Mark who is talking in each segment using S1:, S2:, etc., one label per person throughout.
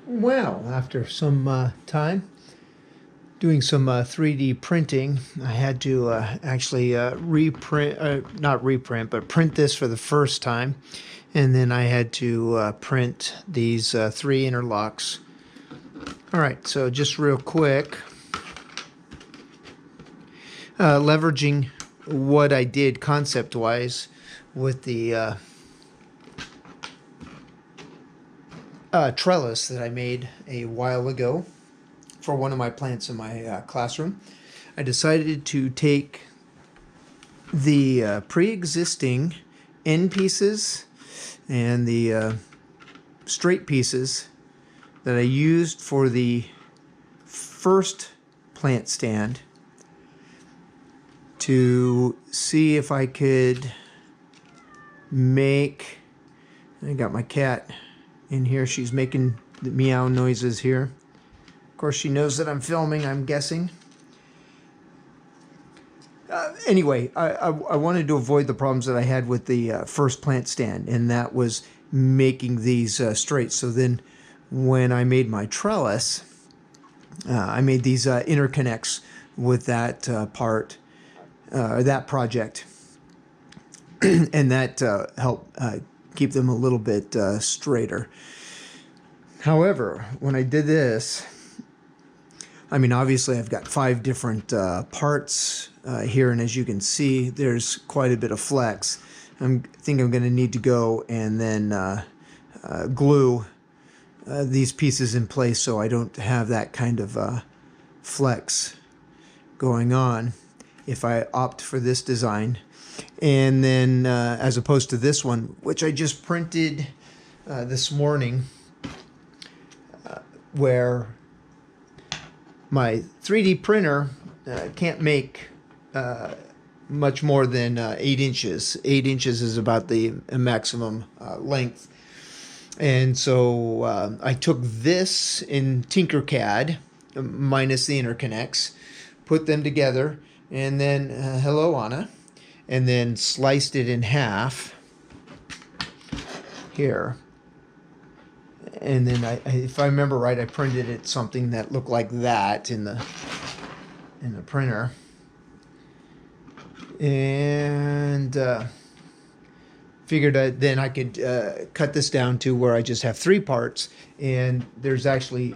S1: Well, after some time doing some 3D printing, I had to actually not reprint, but print this for the first time. And then I had to print these three interlocks. All right, so just real quick, leveraging what I did concept-wise with the trellis that I made a while ago for one of my plants in my classroom. I decided to take the pre-existing end pieces and the straight pieces that I used for the first plant stand to see if I could make, I got my cat in here, she's making the meow noises here. Of course, she knows that I'm filming, I'm guessing. Anyway, I wanted to avoid the problems that I had with the first plant stand, and that was making these straight. So then when I made my trellis, I made these interconnects with that that project, and that helped keep them a little bit straighter. However, when I did this, I mean, obviously I've got 5 different parts here, and as you can see, there's quite a bit of flex. I think I'm going to need to go and then glue these pieces in place so I don't have that kind of flex going on if I opt for this design. And then as opposed to this one, which I just printed this morning, where my 3D printer can't make much more than 8 inches. 8 inches is about the maximum length. And so I took this in Tinkercad, minus the interconnects, put them together, and then, hello Anna, and then sliced it in half here. And then, if I remember right, I printed it something that looked like that in the printer. And figured then I could cut this down to where I just have 3 parts. And there's actually,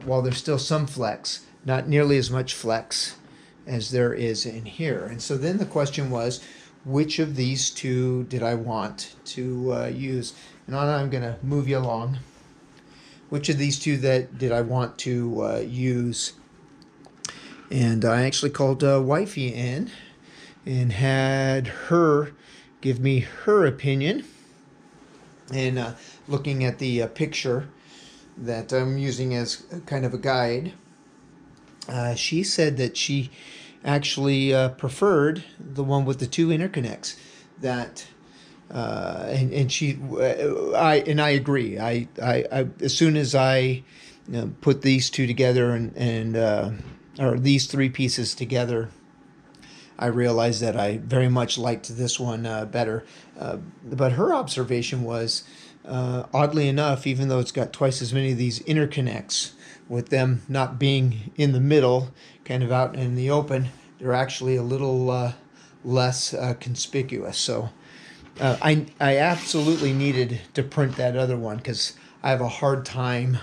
S1: while there's still some flex, not nearly as much flex as there is in here. And so then the question was, which of these 2 did I want to use? And Anna, I'm going to move you along. Which of these 2 did I want to use? And I actually called Wifey in and had her give me her opinion. And looking at the picture that I'm using as kind of a guide, she said that she actually preferred the one with the 2 interconnects. That and I agree. I as soon as I put these 2 together and or these 3 pieces together, I realized that I very much liked this one better. But her observation was, oddly enough, even though it's got twice as many of these interconnects, with them not being in the middle, kind of out in the open, they're actually a little less conspicuous. So I absolutely needed to print that other one because I have a hard time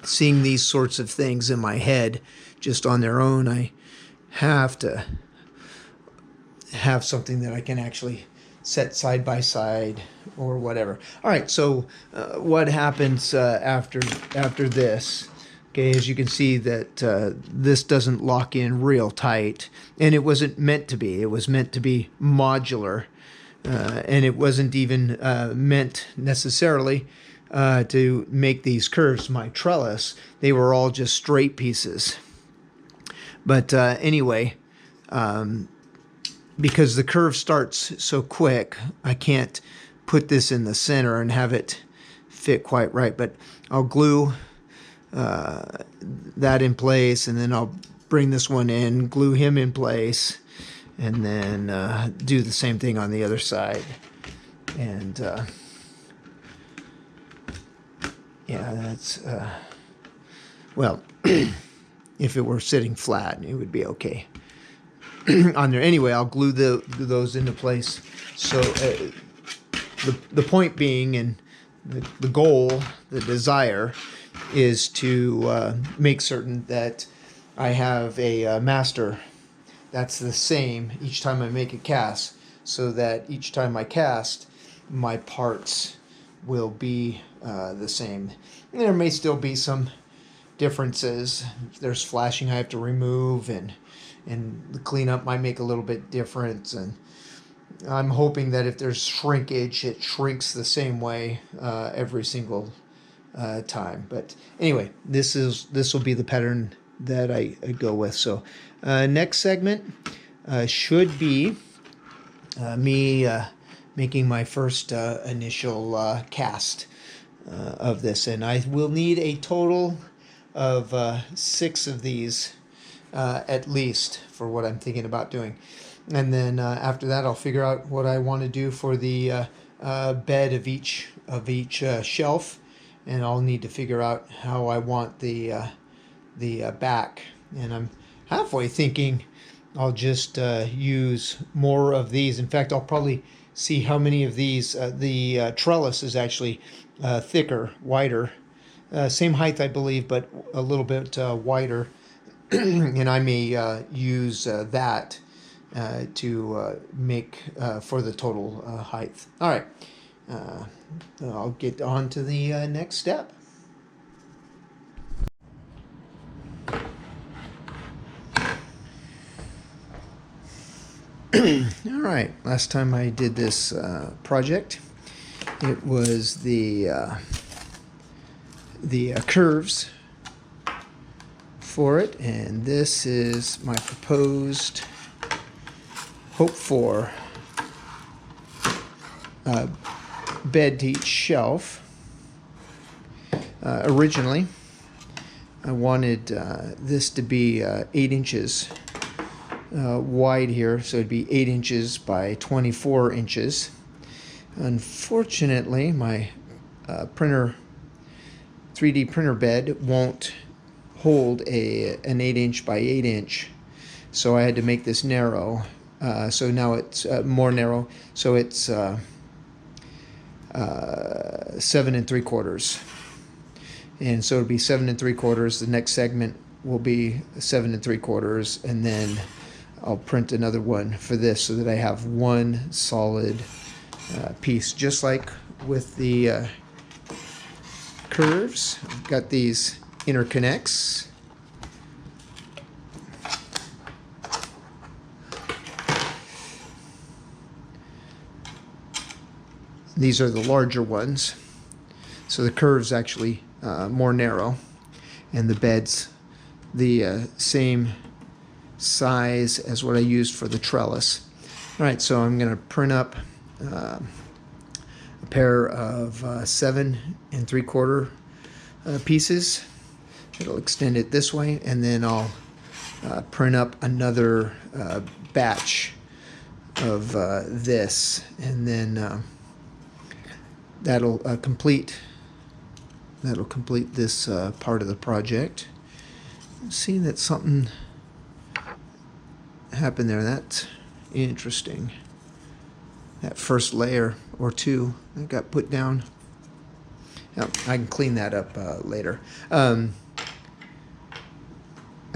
S1: seeing these sorts of things in my head just on their own. I have to have something that I can actually set side by side or whatever. All right, so what happens after this? Okay, as you can see that this doesn't lock in real tight, and it wasn't meant to be. It was meant to be modular, and it wasn't even meant necessarily to make these curves. My trellis, they were all just straight pieces. But anyway, because the curve starts so quick, I can't put this in the center and have it fit quite right. But I'll glue that in place, and then I'll bring this one in, glue him in place, and then do the same thing on the other side. And Yeah, that's, well, if it were sitting flat, it would be okay on there. Anyway, I'll glue those into place. So the point being, and the goal, the desire, is to make certain that I have a master that's the same each time I make a cast, so that each time I cast, my parts will be the same. There may still be some differences. If there's flashing I have to remove, and the cleanup might make a little bit difference. And I'm hoping that if there's shrinkage, it shrinks the same way every single time. But anyway, this will be the pattern that I go with. So next segment should be me making my first initial cast of this, and I will need a total of 6 of these at least for what I'm thinking about doing. And then after that, I'll figure out what I want to do for the bed of each shelf, and I'll need to figure out how I want the back. And I'm halfway thinking I'll just use more of these. In fact, I'll probably see how many of these. The trellis is actually thicker, wider, same height I believe, but a little bit wider. And I may use that to make for the total height. All right, I'll get on to the next step. All right, last time I did this project, it was the curves for it, and this is my proposed hope for bed to each shelf. Originally, I wanted this to be 8 inches wide here, so it'd be 8 inches by 24 inches. Unfortunately, my 3D printer bed won't hold an 8-inch by 8-inch, so I had to make this narrow. So now it's more narrow, so it's 7 3/4, and so it'll be 7 3/4. The next segment will be 7 3/4, and then I'll print another one for this so that I have one solid piece, just like with the curves. I've got these interconnects. These are the larger ones, so the curve's actually more narrow, and the bed's the same size as what I used for the trellis. All right, so I'm going to print up a pair of 7 3/4 pieces. It'll extend it this way, and then I'll print up another batch of this, and then that'll complete this part of the project. Seeing that something happened there, that's interesting. That first layer or two that got put down. Now, I can clean that up later. I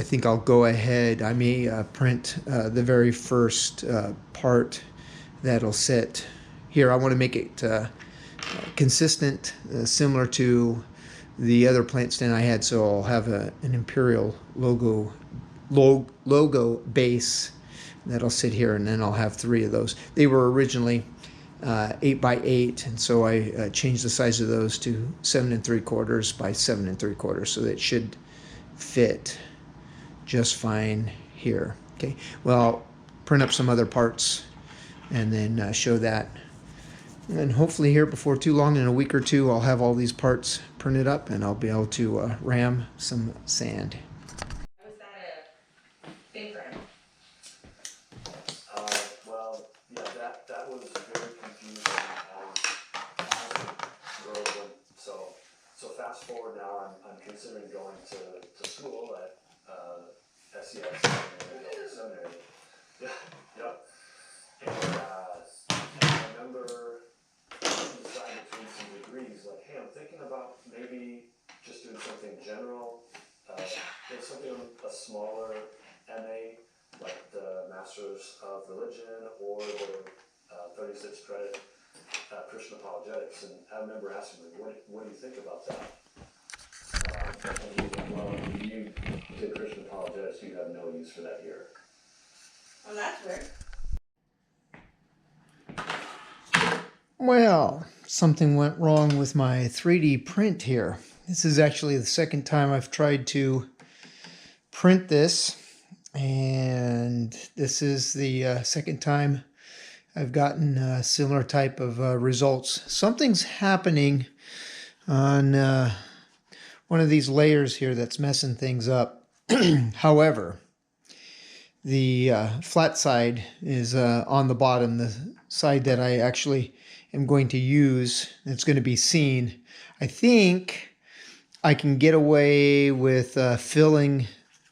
S1: think I'll go ahead. I may print the very first part that'll sit here. I want to make it consistent, similar to the other plant stand I had. So I'll have an Imperial logo base that'll sit here, and then I'll have 3 of those. They were originally 8 by 8, and so I changed the size of those to 7 3/4 by 7 3/4, so that it should fit just fine here. Okay, well, I'll print up some other parts and then show that, and hopefully here before too long, in a week or two, I'll have all these parts printed up, and I'll be able to ram some sand.
S2: Was that a big room?
S3: Well, yeah, that was very confusing. So fast for now, I'm considering going to school at, SES seminary. Yeah, yep. And, I remember deciding between some degrees, like, hey, I'm thinking about maybe just doing something general, something on a smaller MA, like the Masters of Religion or the 36 credit Christian apologetics. And I remember asking him, what do you think about that? And he was like, well, if you did Christian apologetics, you have no use for that here.
S2: Well, that's weird.
S1: Well, something went wrong with my 3D print here. This is actually the second time I've tried to print this, and this is the second time I've gotten a similar type of results. Something's happening on one of these layers here that's messing things up. However, the flat side is on the bottom, the side that I actually am going to use. It's going to be seen. I think I can get away with filling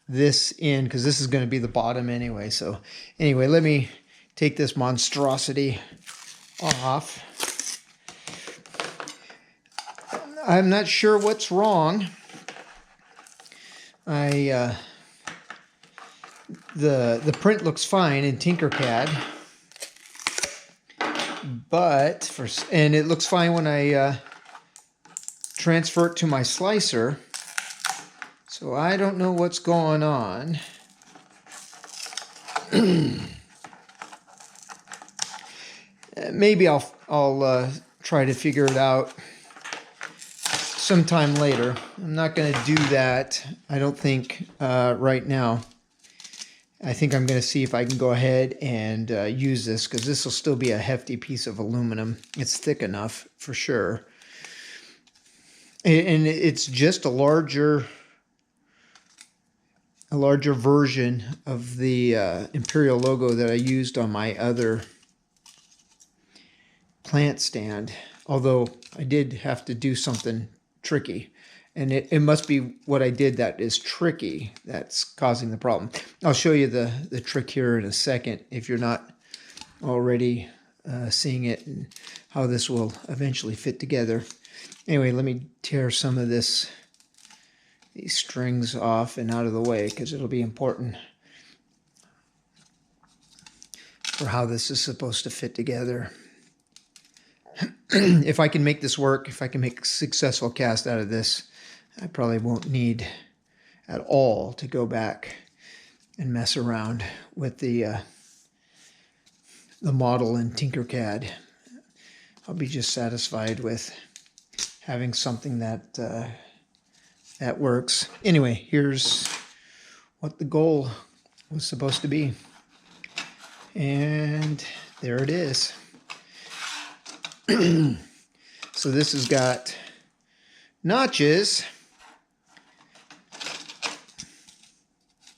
S1: this in because this is going to be the bottom anyway. So anyway, let me take this monstrosity off. I'm not sure what's wrong. The print looks fine in Tinkercad, but and it looks fine when I transfer it to my slicer. So I don't know what's going on. Maybe I'll try to figure it out sometime later. I'm not going to do that, I don't think, right now. I think I'm going to see if I can go ahead and use this, because this will still be a hefty piece of aluminum. It's thick enough for sure. And it's just a larger version of the Imperial logo that I used on my other plant stand. Although I did have to do something tricky. And it must be what I did that is tricky that's causing the problem. I'll show you the trick here in a second if you're not already seeing it and how this will eventually fit together. Anyway, let me tear some of these strings off and out of the way, because it'll be important for how this is supposed to fit together. If I can make this work, if I can make a successful cast out of this, I probably won't need at all to go back and mess around with the model in Tinkercad. I'll be just satisfied with having something that that works. Anyway, here's what the goal was supposed to be. And there it is. So this has got notches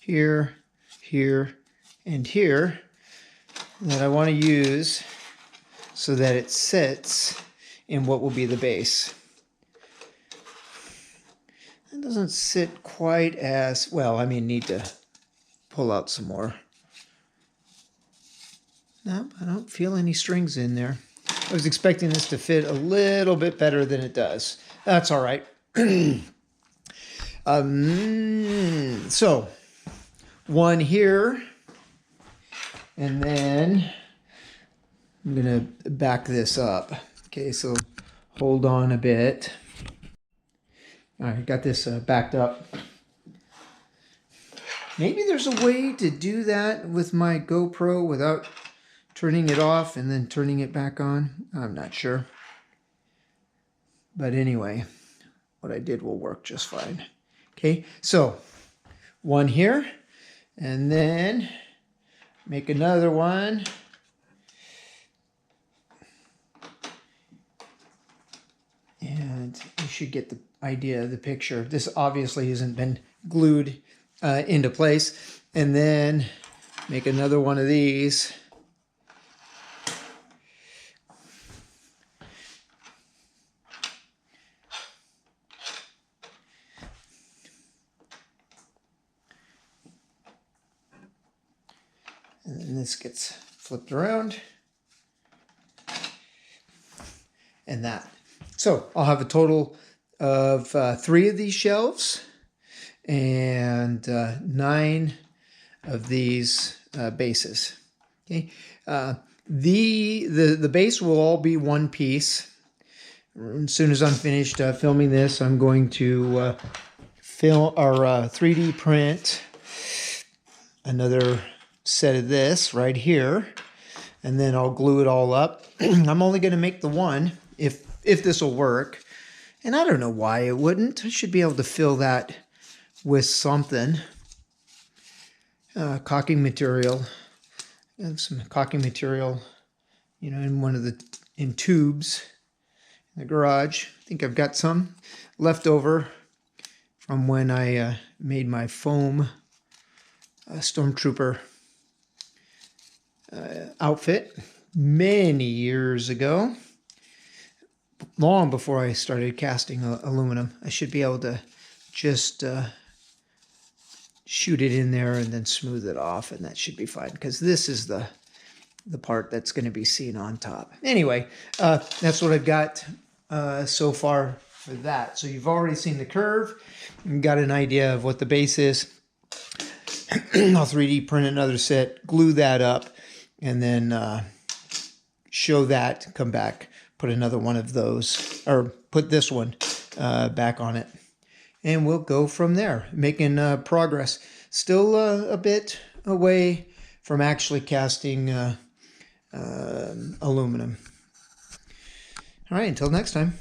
S1: here, here, and here that I want to use so that it sits in what will be the base. It doesn't sit quite as well. I mean, need to pull out some more. No, I don't feel any strings in there. I was expecting this to fit a little bit better than it does. That's all right. So, one here, and then I'm going to back this up. Okay, so hold on a bit. All right, got this backed up. Maybe there's a way to do that with my GoPro without turning it off and then turning it back on. I'm not sure. But anyway, what I did will work just fine. Okay, so one here, and then make another one. And you should get the idea of the picture. This obviously hasn't been glued into place. And then make another one of these. And then this gets flipped around. And that. So I'll have a total of 3 of these shelves and 9 of these bases. Okay. The base will all be one piece. As soon as I'm finished filming this, I'm going to film or 3D print another set of this right here, and then I'll glue it all up. I'm only going to make the one if this will work, and I don't know why it wouldn't. I should be able to fill that with something. Caulking material. I have some caulking material, you know, in tubes in the garage. I think I've got some left over from when I made my foam Stormtrooper outfit many years ago, long before I started casting aluminum. I should be able to just shoot it in there and then smooth it off, and that should be fine, because this is the part that's going to be seen on top. Anyway, that's what I've got so far for that. So you've already seen the curve, and got an idea of what the base is. I'll 3D print another set, glue that up, and then show that, come back, put another one of those, or put this one back on it. And we'll go from there, making progress. Still a bit away from actually casting aluminum. All right, until next time.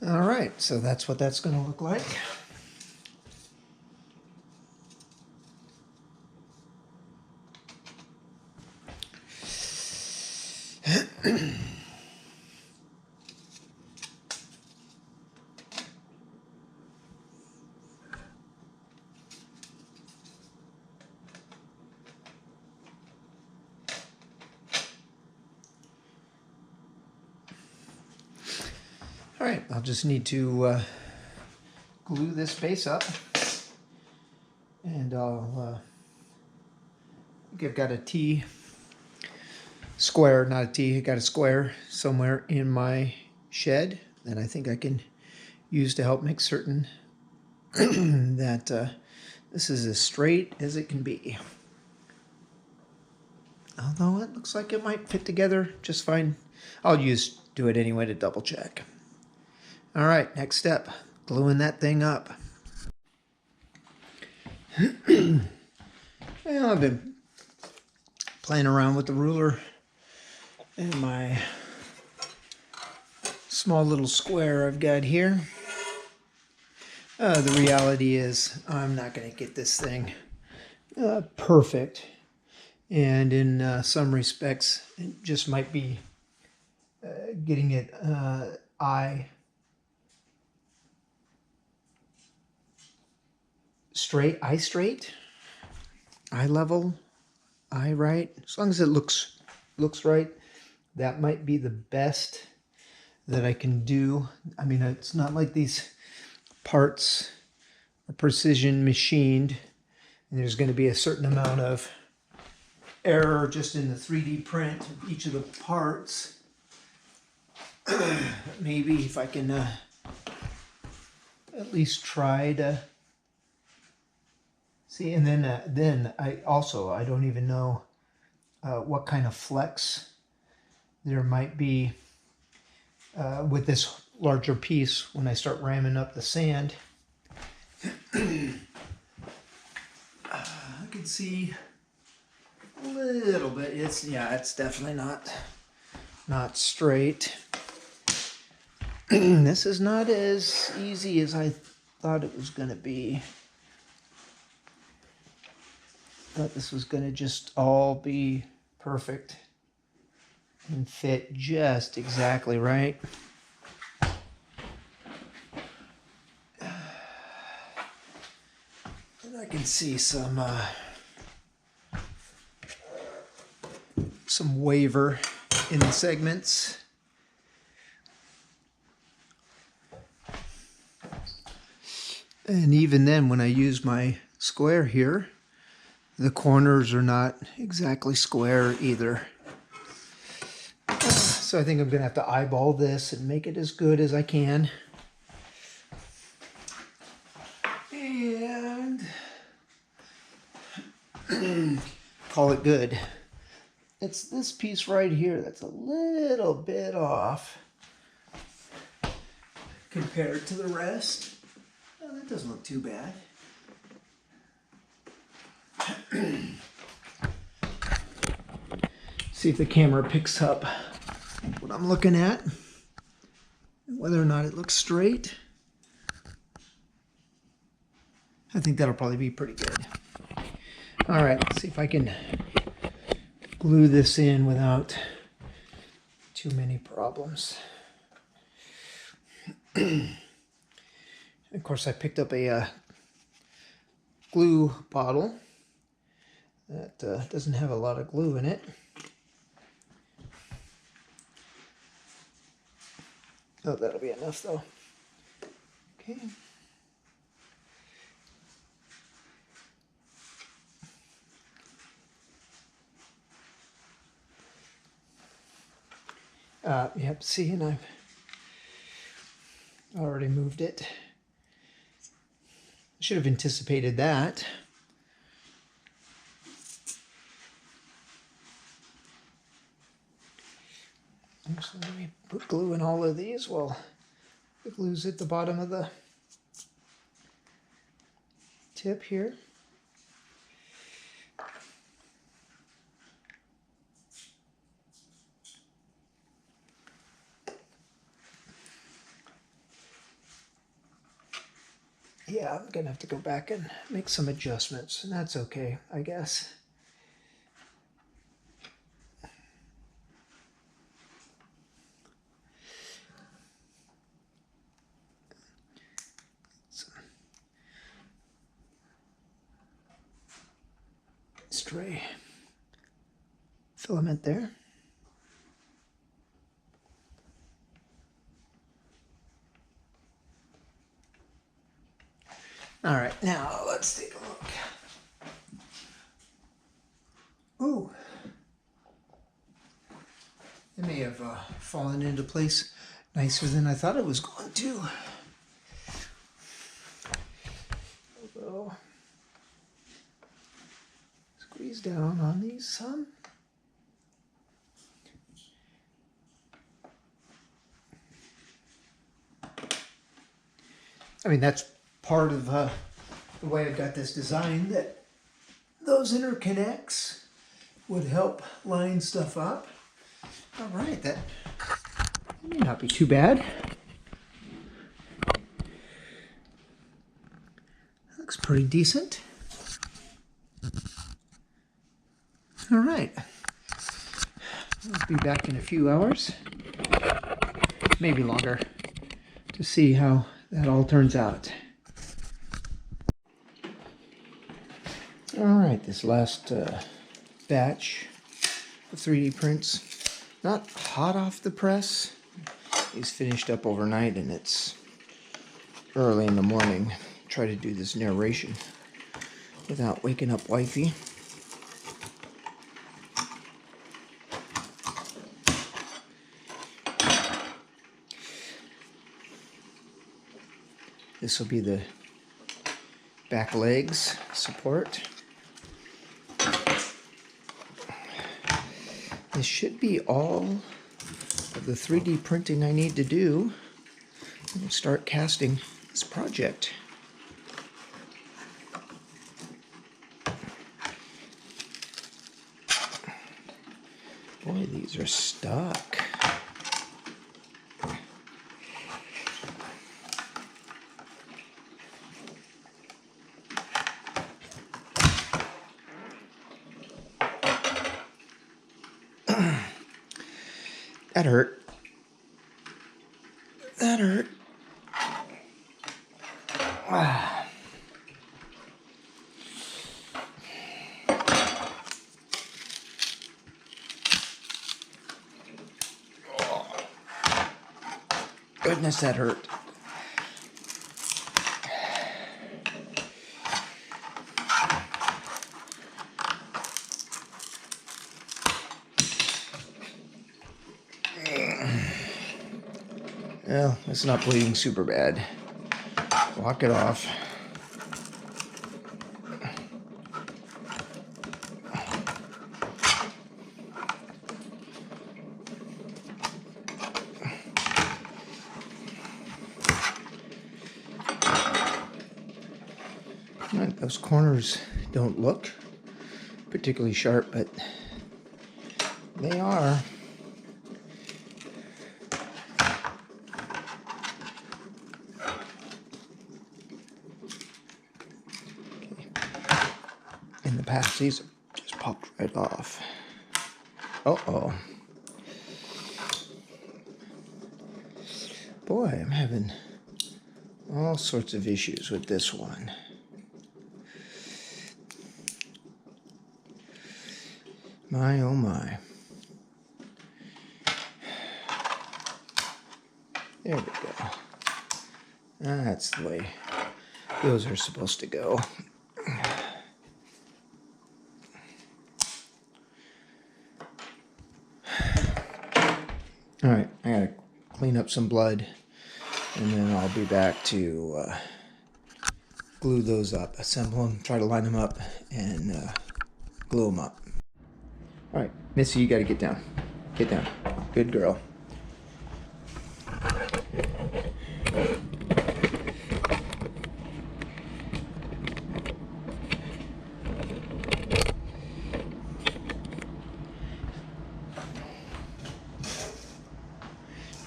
S1: All right, so that's what that's going to look like. All right, I'll just need to glue this base up, and I think I've got a T square, not a T, I got a square somewhere in my shed that I think I can use to help make certain that this is as straight as it can be. Although it looks like it might fit together just fine. I'll do it anyway to double check. All right, next step, gluing that thing up. Well, I've been playing around with the ruler and my small little square I've got here. The reality is I'm not going to get this thing perfect, and in some respects it just might be getting it eye straight, eye level, eye right. As long as it looks right, that might be the best that I can do. I mean, it's not like these parts are precision machined, and there's going to be a certain amount of error just in the 3D print of each of the parts. maybe if I can at least try to see. And then I don't even know what kind of flex there might be with this larger piece when I start ramming up the sand. I can see a little bit. It's definitely not straight. This is not as easy as I thought it was gonna be. Thought this was gonna just all be perfect and fit just exactly right. And I can see some waver in the segments. And even then, when I use my square here, the corners are not exactly square either. So I think I'm gonna have to eyeball this and make it as good as I can. And call it good. It's this piece right here that's a little bit off compared to the rest. Oh, that doesn't look too bad. See if the camera picks up what I'm looking at, whether or not it looks straight. I think that'll probably be pretty good. All right, let's see if I can glue this in without too many problems. Of course, I picked up a glue bottle that doesn't have a lot of glue in it. Oh, that'll be enough though. Okay. Yep, see, and I've already moved it. Should have anticipated that. So let me put glue in all of these. Well, the glue's at the bottom of the tip here. Yeah, I'm gonna have to go back and make some adjustments, and that's okay, I guess. Stray filament there. All right, now let's take a look. Ooh, it may have fallen into place nicer than I thought it was going to. Although, squeeze down on these some. I mean, that's part of the way I got this design, that those interconnects would help line stuff up. All right, that may not be too bad. Looks pretty decent. All right, I'll be back in a few hours, maybe longer, to see how that all turns out. All right, this last batch of 3D prints, not hot off the press. These finished up overnight and it's early in the morning. Try to do this narration without waking up wifey. This will be the back legs support. This should be all of the 3D printing I need to do and start casting this project. Boy, these are stuck. That hurt. That hurt. Ah. Oh. Goodness, that hurt. Well, it's not bleeding super bad. Walk it off. Right, those corners don't look particularly sharp, but they are. In the past, these just popped right off. Uh-oh. Boy, I'm having all sorts of issues with this one. My, oh my. There we go. That's the way those are supposed to go. All right, I gotta clean up some blood, and then I'll be back to glue those up, assemble them, try to line them up, and glue them up. All right, Missy, you gotta get down. Get down. Good girl.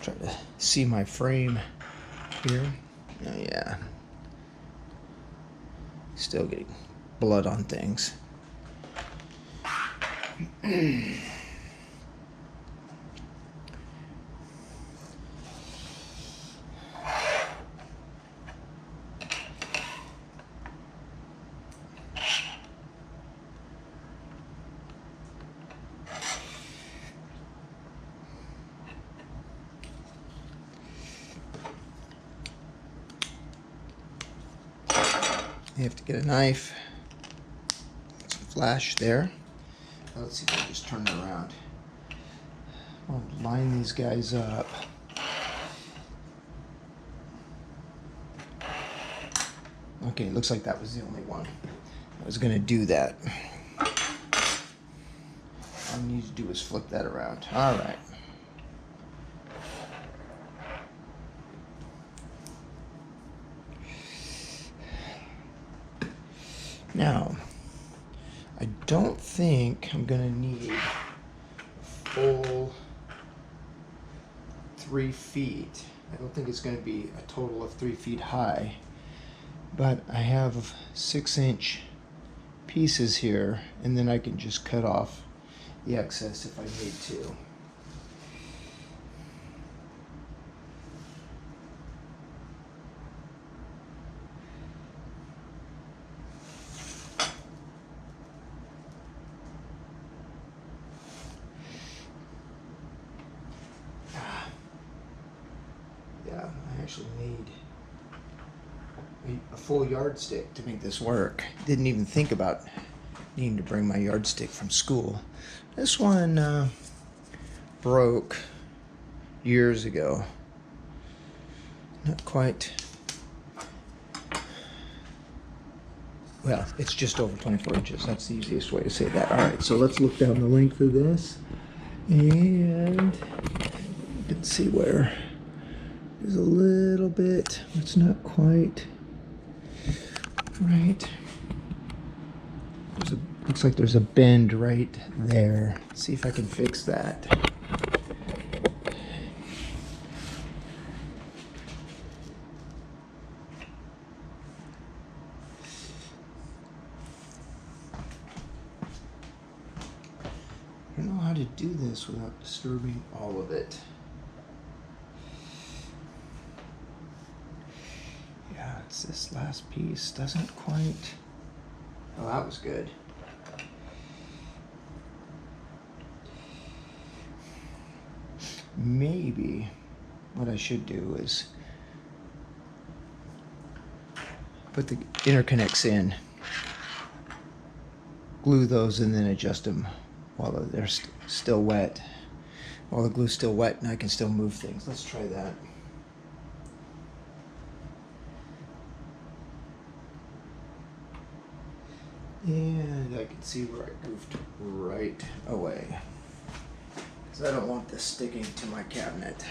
S1: Try to see my frame here. Oh yeah. Still getting blood on things. You have to get a knife, some flash there. Let's see if I can just turn it around. I'll line these guys up. Okay, looks like that was the only one. I was gonna do that. All I need to do is flip that around. All right. Now, I don't think I'm gonna need a full 3 feet. I don't think it's gonna be a total of 3 feet high, but I have 6-inch pieces here, and then I can just cut off the excess if I need to. Yeah, I actually need a full yardstick to make this work. Didn't even think about needing to bring my yardstick from school. This one broke years ago. Not quite Well, it's just over 24 inches. That's the easiest way to say that. All right, so let's look down the length of this. And you can see where there's a little bit, it's not quite right. Looks like there's a bend right there. Let's see if I can fix that. I don't know how to do this without disturbing all of it. Yeah, it's this last piece doesn't quite. Oh, that was good. Maybe what I should do is put the interconnects in, glue those, and then adjust them while they're still wet. While the glue's still wet and I can still move things. Let's try that. And I can see where I goofed right away. Because I don't want this sticking to my cabinet.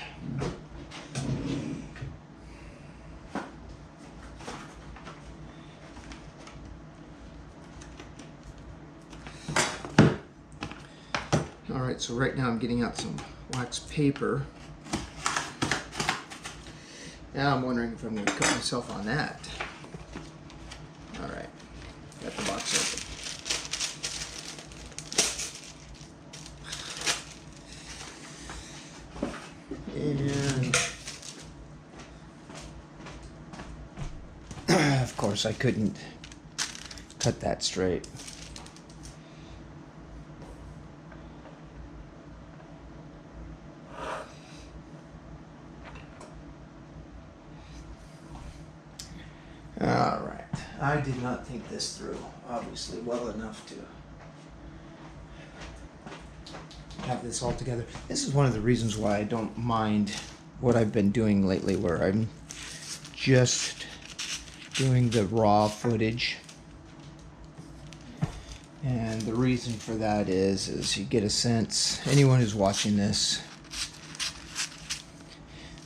S1: Alright, so right now I'm getting out some wax paper. Now I'm wondering if I'm going to cut myself on that. Alright, got the box open. And of course I couldn't cut that straight. All right, I did not think this through, obviously, well enough to have this all together. This is one of the reasons why I don't mind what I've been doing lately, where I'm just doing the raw footage. And the reason for that is you get a sense, anyone who's watching this,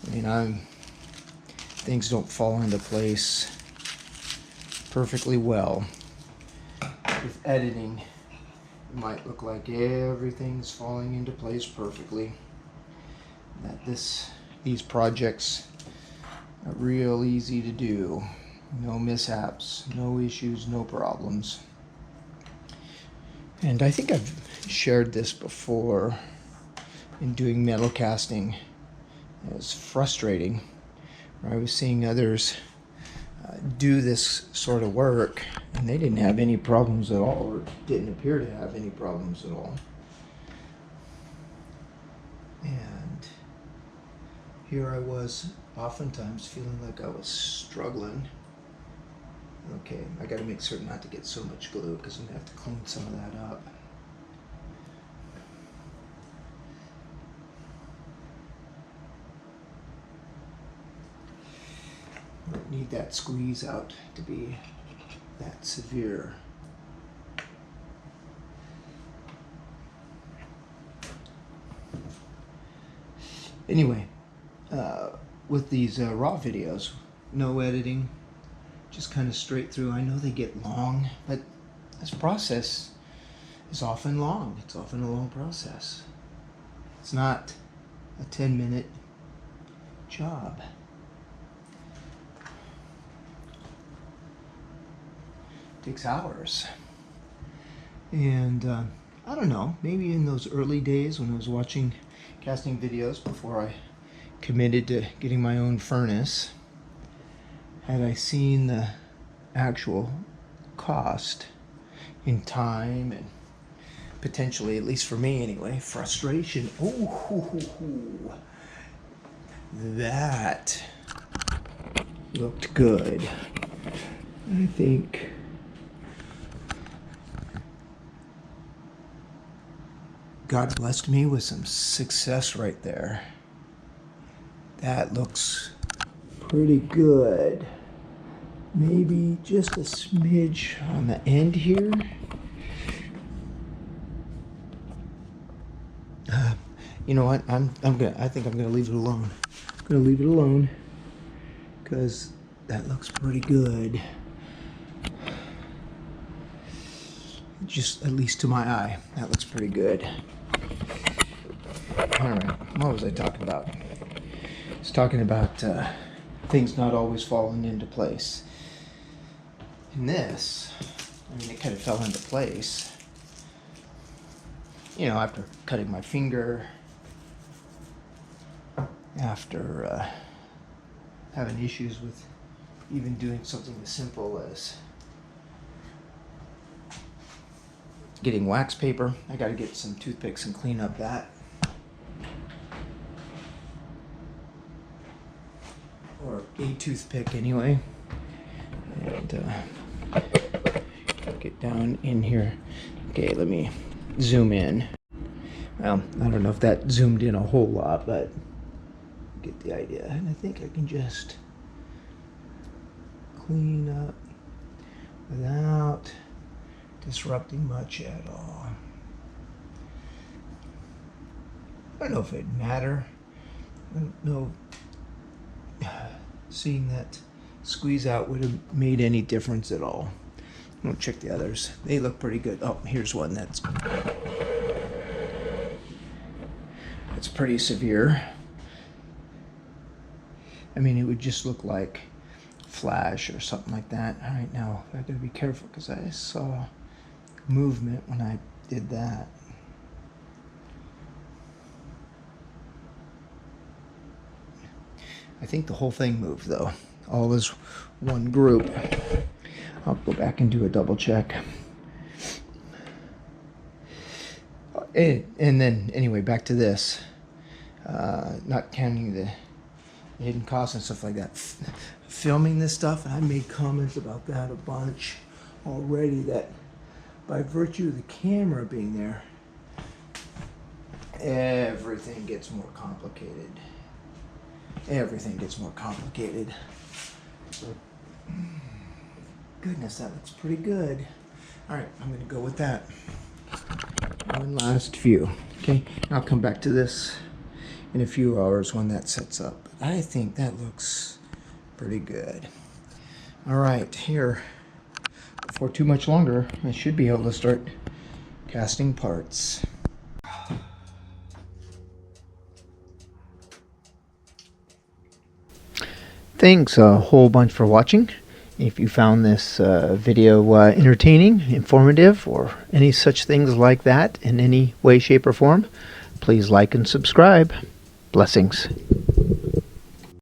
S1: I mean, things don't fall into place perfectly well. With editing, it might look like everything's falling into place perfectly. That these projects are real easy to do. No mishaps, no issues, no problems. And I think I've shared this before in doing metal casting. It was frustrating. I was seeing others do this sort of work, and they didn't have any problems at all, or didn't appear to have any problems at all. And here I was, oftentimes feeling like I was struggling. Okay, I got to make certain not to get so much glue, because I'm going to have to clean some of that up. Don't need that squeeze out to be that severe. Anyway, with these raw videos, no editing, just kind of straight through. I know they get long, but this process is often long. It's often a long process. It's not a 10-minute job. Takes hours. And I don't know, maybe in those early days when I was watching casting videos before I committed to getting my own furnace, had I seen the actual cost in time and potentially, at least for me anyway, frustration. Ooh, that looked good. I think God blessed me with some success right there. That looks pretty good. maybe just a smidge on the end here. You know what? I think I'm gonna leave it alone. I'm gonna leave it alone because that looks pretty good. Just at least to my eye, that looks pretty good. All right, what was I talking about? I was talking about things not always falling into place. And this, I mean, it kind of fell into place. You know, after cutting my finger, after having issues with even doing something as simple as getting wax paper. I got to get some toothpicks and clean up that. Or a toothpick anyway. And get down in here. Okay, let me zoom in. Well, I don't know if that zoomed in a whole lot, but get the idea. And I think I can just clean up without disrupting much at all. I don't know if it'd matter. I don't know. Seeing that squeeze out would have made any difference at all. I'm gonna check the others. They look pretty good. Oh, here's one that's pretty severe. I mean, it would just look like flash or something like that. All right, now I gotta be careful because I saw movement when I did that. I think the whole thing moved though, all as one group. I'll go back and do a double check. And then anyway, back to this, not counting the hidden costs and stuff like that. Filming this stuff, and I made comments about that a bunch already, that by virtue of the camera being there, everything gets more complicated. Everything gets more complicated. Goodness, that looks pretty good. All right, I'm gonna go with that. One last view. Okay, I'll come back to this in a few hours when that sets up. I think that looks pretty good. All right, here, before too much longer, I should be able to start casting parts. Thanks a whole bunch for watching. If you found this video entertaining, informative, or any such things like that in any way, shape, or form, please like and subscribe. Blessings.